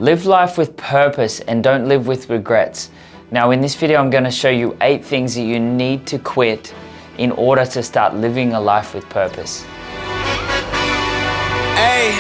Live life with purpose and don't live with regrets. Now in this video, I'm going to show you 8 things that you need to quit in order to start living a life with purpose. Hey.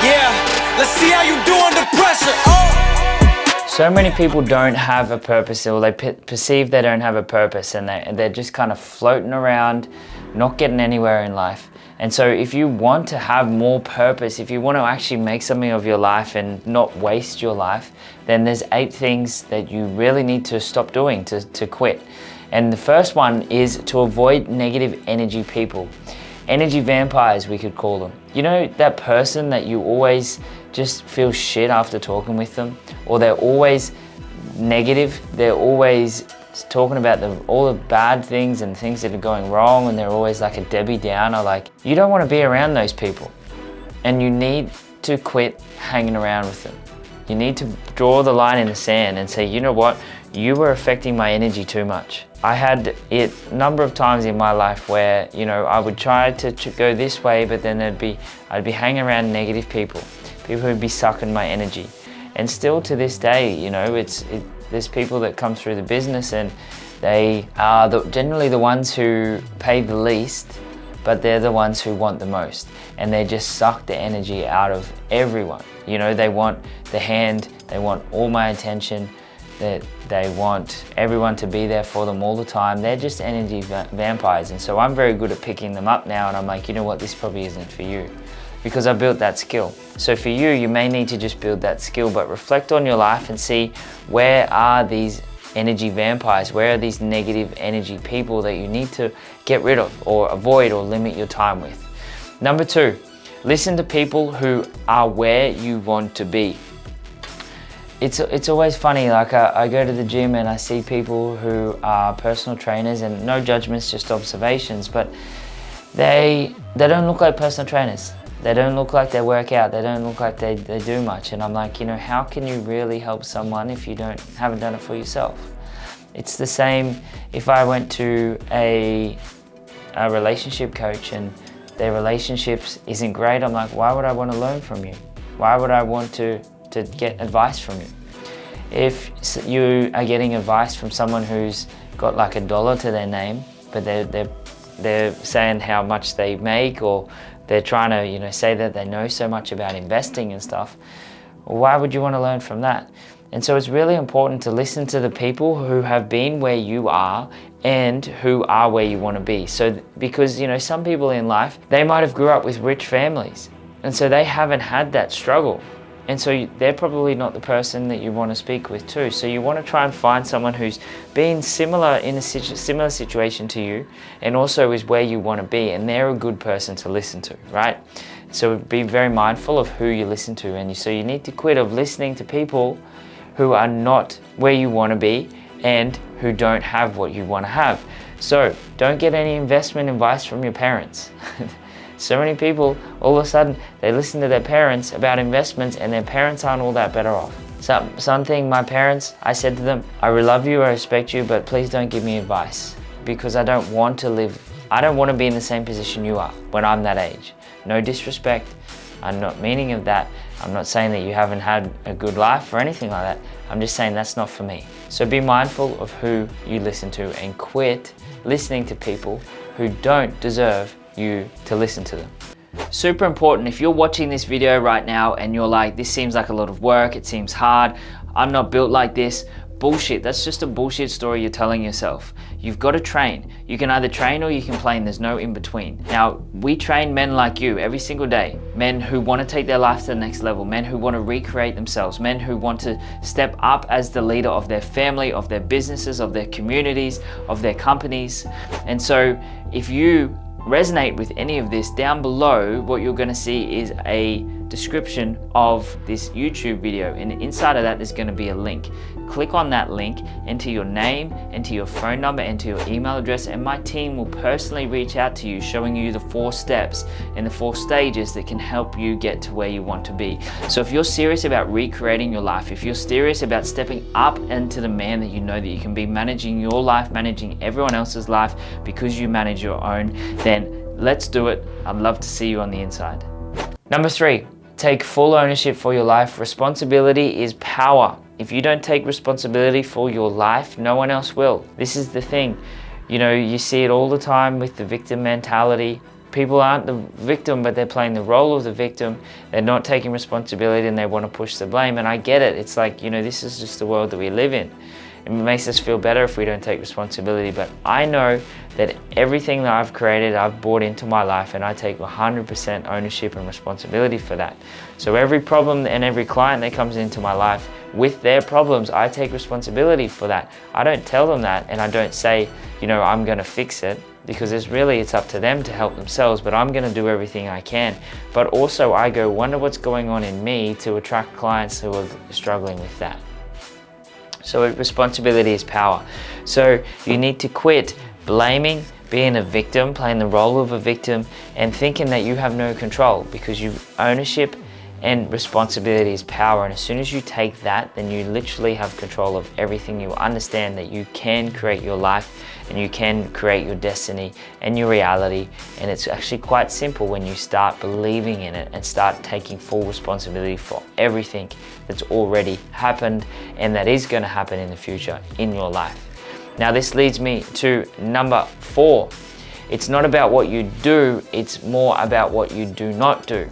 Yeah, let's see how you do under pressure. Oh. So many people don't have a purpose, or they perceive they don't have a purpose, and they're just kind of floating around, not getting anywhere in life. And so if you want to have more purpose, if you want to actually make something of your life and not waste your life, then there's 8 things that you really need to stop doing, to quit. And the first one is to avoid negative energy people. Energy vampires, we could call them. You know that person that you always just feel shit after talking with them? Or they're always negative, they're always talking about all the bad things and things that are going wrong, and they're always like a Debbie Downer. Like, you don't want to be around those people, and you need to quit hanging around with them. You need to draw the line in the sand and say, you know what, you were affecting my energy too much. I had it a number of times in my life where, you know, I would try to go this way, but then I'd be hanging around negative people who'd be sucking my energy. And still to this day, you know, there's people that come through the business, and they are generally the ones who pay the least, but they're the ones who want the most, and they just suck the energy out of everyone. You know, they want the hand, they want all my attention, that they want everyone to be there for them all the time. They're just energy vampires. And so I'm very good at picking them up now, and I'm like, you know what, this probably isn't for you, because I built that skill. So for you, you may need to just build that skill, but reflect on your life and see, where are these energy vampires? Where are these negative energy people that you need to get rid of or avoid or limit your time with? Number 2, listen to people who are where you want to be. It's always funny, like I go to the gym and I see people who are personal trainers, and no judgments, just observations, but they don't look like personal trainers. They don't look like they work out. They don't look like they do much. And I'm like, you know, how can you really help someone if you haven't done it for yourself? It's the same if I went to a relationship coach and their relationships isn't great. I'm like, why would I want to learn from you? Why would I want to get advice from you? If you are getting advice from someone who's got like $1 to their name, but they're saying how much they make, or they're trying to, you know, say that they know so much about investing and stuff, why would you want to learn from that? And so it's really important to listen to the people who have been where you are and who are where you want to be. So, because, you know, some people in life, they might have grew up with rich families, and so they haven't had that struggle. And so they're probably not the person that you want to speak with too. So you want to try and find someone who's been similar in a similar situation to you, and also is where you want to be, and they're a good person to listen to, right? So be very mindful of who you listen to, and so you need to quit of listening to people who are not where you want to be and who don't have what you want to have. So don't get any investment advice from your parents. So many people, all of a sudden, they listen to their parents about investments, and their parents aren't all that better off. Something my parents, I said to them, I love you, I respect you, but please don't give me advice, because I don't want to be in the same position you are when I'm that age. No disrespect, I'm not meaning of that. I'm not saying that you haven't had a good life or anything like that. I'm just saying that's not for me. So be mindful of who you listen to, and quit listening to people who don't deserve you to listen to them. Super important, if you're watching this video right now and you're like, this seems like a lot of work, it seems hard, I'm not built like this. Bullshit, that's just a bullshit story you're telling yourself. You've got to train. You can either train or you can play, and there's no in between. Now, we train men like you every single day. Men who want to take their life to the next level, men who want to recreate themselves, men who want to step up as the leader of their family, of their businesses, of their communities, of their companies. And so if you resonate with any of this, down below what you're going to see is a description of this YouTube video, and inside of that there's going to be a link. Click on that link, enter your name, enter your phone number, enter your email address, and my team will personally reach out to you, showing you the 4 steps and the 4 stages that can help you get to where you want to be. So if you're serious about recreating your life, if you're serious about stepping up into the man that you know that you can be, managing your life, managing everyone else's life because you manage your own, then let's do it. I'd love to see you on the inside. Number 3, take full ownership for your life. Responsibility is power. If you don't take responsibility for your life, no one else will. This is the thing. You know, you see it all the time with the victim mentality. People aren't the victim, but they're playing the role of the victim. They're not taking responsibility and they want to push the blame. And I get it. It's like, you know, this is just the world that we live in. It makes us feel better if we don't take responsibility. But I know that everything that I've created, I've brought into my life, and I take 100% ownership and responsibility for that. So every problem and every client that comes into my life with their problems, I take responsibility for that. I don't tell them that, and I don't say, you know, I'm going to fix it, because it's up to them to help themselves, but I'm going to do everything I can. But also I go, wonder what's going on in me to attract clients who are struggling with that. So responsibility is power. So you need to quit blaming, being a victim, playing the role of a victim, and thinking that you have no control, because ownership and responsibility is power. And as soon as you take that, then you literally have control of everything. You understand that you can create your life and you can create your destiny and your reality. And it's actually quite simple when you start believing in it and start taking full responsibility for everything that's already happened and that is going to happen in the future in your life. Now this leads me to number 4. It's not about what you do, it's more about what you do not do.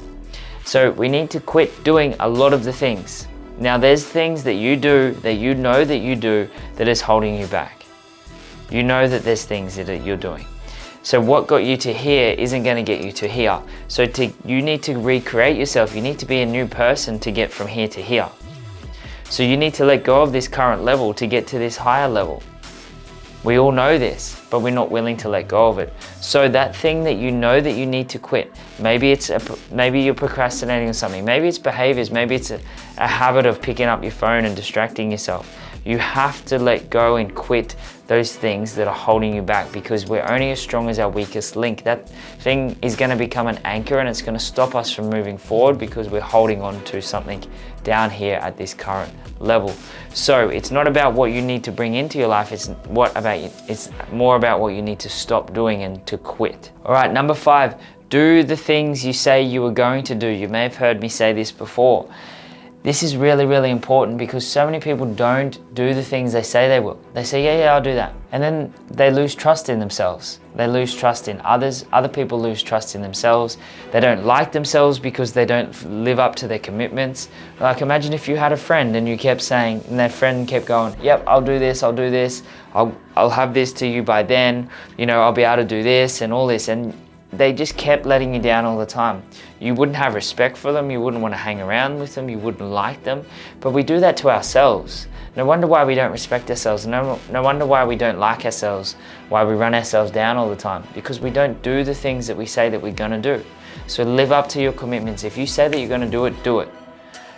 So we need to quit doing a lot of the things. Now there's things that you do, that you know that you do, that is holding you back. You know that there's things that you're doing. So what got you to here isn't going to get you to here. So you need to recreate yourself. You need to be a new person to get from here to here. So you need to let go of this current level to get to this higher level. We all know this, but we're not willing to let go of it. So that thing that you know that you need to quit, maybe you're procrastinating on something, maybe it's behaviors, maybe it's a habit of picking up your phone and distracting yourself. You have to let go and quit those things that are holding you back, because we're only as strong as our weakest link. That thing is going to become an anchor and it's going to stop us from moving forward because we're holding on to something down here at this current level. So it's not about what you need to bring into your life, it's more about what you need to stop doing and to quit. All right, number 5, do the things you say you are going to do. You may have heard me say this before. This is really, really important, because so many people don't do the things they say they will. They say, yeah, I'll do that. And then they lose trust in themselves. They lose trust in others. Other people lose trust in themselves. They don't like themselves because they don't live up to their commitments. Like, imagine if you had a friend and you kept saying, and that friend kept going, yep, I'll do this, I'll do this. I'll have this to you by then. You know, I'll be able to do this and all this. And they just kept letting you down all the time. You wouldn't have respect for them, you wouldn't want to hang around with them, you wouldn't like them. But we do that to ourselves. No wonder why we don't respect ourselves. No wonder why we don't like ourselves, why we run ourselves down all the time. Because we don't do the things that we say that we're going to do. So live up to your commitments. If you say that you're going to do it, do it.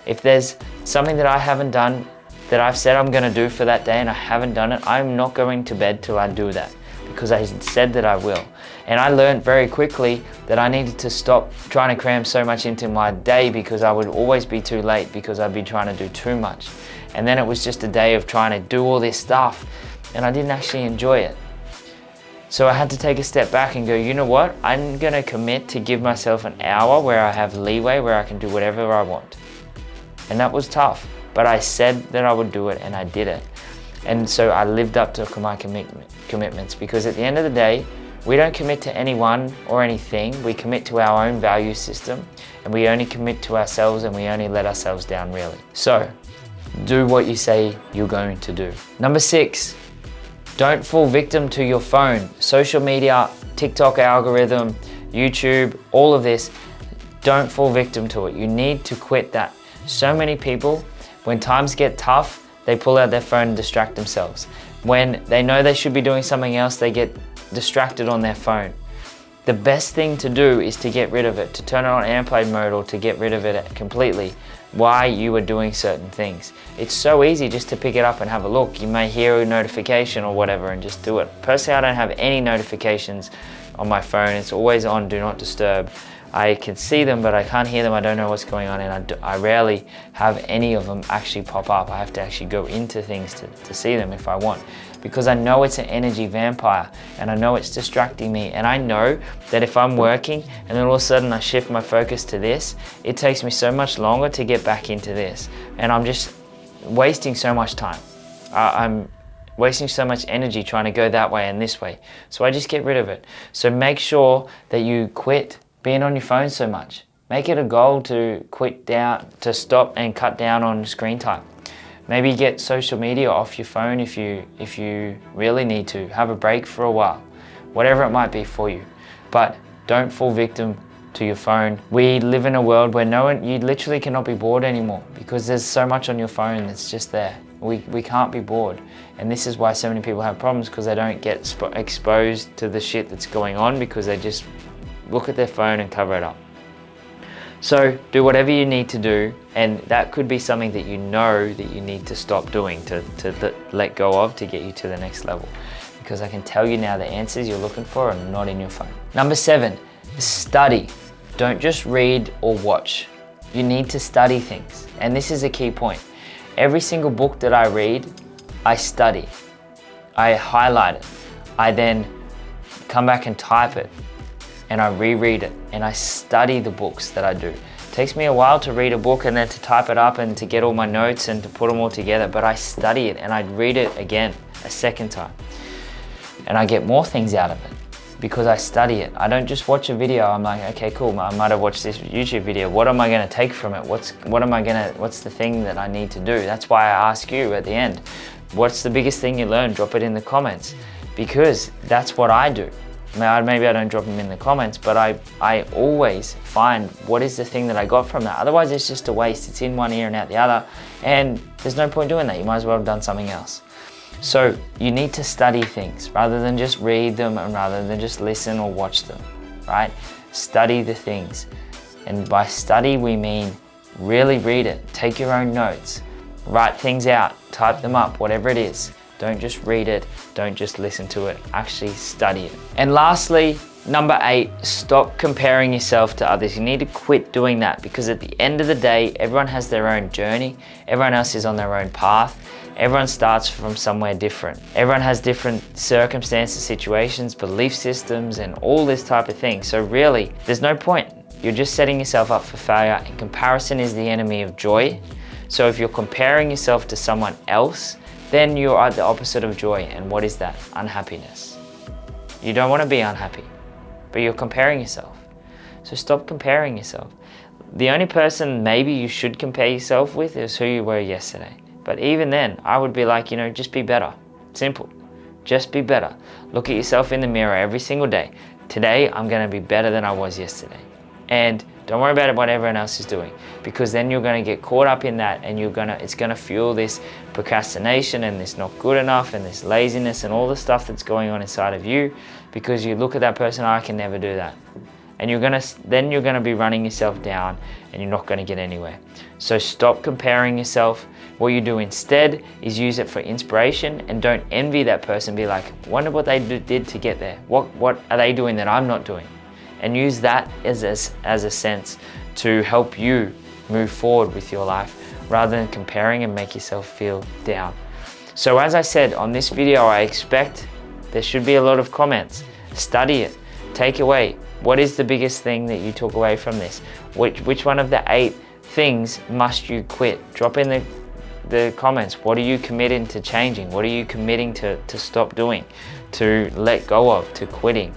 If there's something that I haven't done, that I've said I'm going to do for that day and I haven't done it, I'm not going to bed till I do that, because I said that I will. And I learned very quickly that I needed to stop trying to cram so much into my day, because I would always be too late because I'd be trying to do too much. And then it was just a day of trying to do all this stuff and I didn't actually enjoy it. So I had to take a step back and go, you know what? I'm gonna commit to give myself an hour where I have leeway, where I can do whatever I want. And that was tough, but I said that I would do it and I did it. And so I lived up to my commitments, because at the end of the day, we don't commit to anyone or anything. We commit to our own value system, and we only commit to ourselves, and we only let ourselves down, really. So do what you say you're going to do. Number 6, don't fall victim to your phone. Social media, TikTok algorithm, YouTube, all of this, don't fall victim to it. You need to quit that. So many people, when times get tough, they pull out their phone and distract themselves. When they know they should be doing something else, they get distracted on their phone. The best thing to do is to get rid of it, to turn it on airplane mode, or to get rid of it completely while you are doing certain things. It's so easy just to pick it up and have a look. You may hear a notification or whatever and just do it. Personally, I don't have any notifications on my phone. It's always on Do Not Disturb. I can see them, but I can't hear them. I don't know what's going on, and I rarely have any of them actually pop up. I have to actually go into things to see them if I want, because I know it's an energy vampire, and I know it's distracting me, and I know that if I'm working and then all of a sudden I shift my focus to this, it takes me so much longer to get back into this, and I'm just wasting so much time. I'm wasting so much energy trying to go that way and this way. So I just get rid of it. So make sure that you quit being on your phone so much. Make it a goal to to stop and cut down on screen time. Maybe get social media off your phone if you really need to. Have a break for a while, whatever it might be for you. But don't fall victim to your phone. We live in a world where you literally cannot be bored anymore, because there's so much on your phone that's just there. We can't be bored, and this is why so many people have problems, because they don't get exposed to the shit that's going on, because they just look at their phone and cover it up. So do whatever you need to do, and that could be something that you know that you need to stop doing, to let go of, to get you to the next level, because I can tell you now the answers you're looking for are not in your phone. Number 7, study. Don't just read or watch. You need to study things, and this is a key point. Every single book that I read, I study. I highlight it. I then come back and type it, and I reread it, and I study the books that I do. It takes me a while to read a book and then to type it up and to get all my notes and to put them all together, but I study it and I read it again a second time. And I get more things out of it because I study it. I don't just watch a video. I'm like, okay, cool, I might have watched this YouTube video. What am I gonna take from it? What's the thing that I need to do? That's why I ask you at the end, what's the biggest thing you learned? Drop it in the comments, because that's what I do. Maybe I don't drop them in the comments, but I always find what is the thing that I got from that. Otherwise it's just a waste. It's in one ear and out the other, and there's no point doing that. You might as well have done something else. So you need to study things rather than just read them, and rather than just listen or watch them, right? Study the things. And by study, we mean really read it. Take your own notes, write things out, type them up, whatever it is. Don't just read it, don't just listen to it, actually study it. And lastly, number 8, stop comparing yourself to others. You need to quit doing that, because at the end of the day, everyone has their own journey. Everyone else is on their own path. Everyone starts from somewhere different. Everyone has different circumstances, situations, belief systems, and all this type of thing. So really, there's no point. You're just setting yourself up for failure, and comparison is the enemy of joy. So if you're comparing yourself to someone else, then you're at the opposite of joy. And what is that? Unhappiness. You don't want to be unhappy, but you're comparing yourself. So stop comparing yourself. The only person maybe you should compare yourself with is who you were yesterday. But even then, I would be like, just be better. Simple. Just be better. Look at yourself in the mirror every single day. Today, I'm going to be better than I was yesterday. And don't worry about what everyone else is doing, because then you're going to get caught up in that, and it's going to fuel this procrastination and this not good enough and this laziness and all the stuff that's going on inside of you, because you look at that person, I can never do that. And then you're going to be running yourself down, and you're not going to get anywhere. So stop comparing yourself. What you do instead is use it for inspiration, and don't envy that person. Be like, wonder what they did to get there. What are they doing that I'm not doing? And use that as a sense to help you move forward with your life, rather than comparing and make yourself feel down. So as I said, on this video, I expect there should be a lot of comments. Study it. Take away. What is the biggest thing that you took away from this? Which one of the 8 things must you quit? Drop in the comments. What are you committing to changing? What are you committing to stop doing, to let go of, to quitting?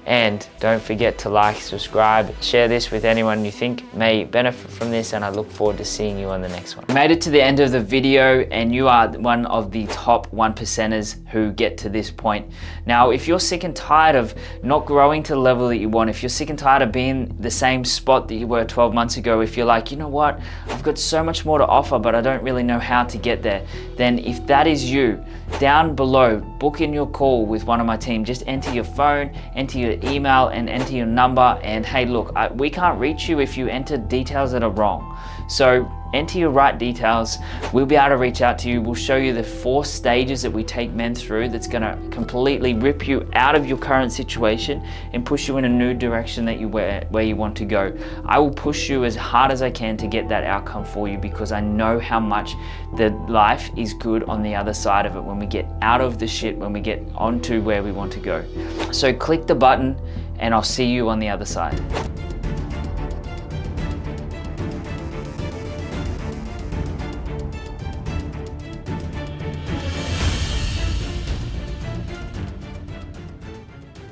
And don't forget to like, subscribe, share this with anyone you think may benefit from this, and I look forward to seeing you on the next one. You made it to the end of the video, and you are one of the top 1%ers who get to this point. Now, if you're sick and tired of not growing to the level that you want, if you're sick and tired of being the same spot that you were 12 months ago, if you're like, you know what, I've got so much more to offer, but I don't really know how to get there, then if that is you, down below, book in your call with one of my team. Just enter your phone, enter your email, and enter your number. And hey, look, we can't reach you if you enter details that are wrong. So enter your right details, we'll be able to reach out to you. We'll show you the 4 stages that we take men through that's gonna completely rip you out of your current situation and push you in a new direction that where you want to go. I will push you as hard as I can to get that outcome for you, because I know how much the life is good on the other side of it when we get out of the shit, when we get onto where we want to go. So click the button and I'll see you on the other side.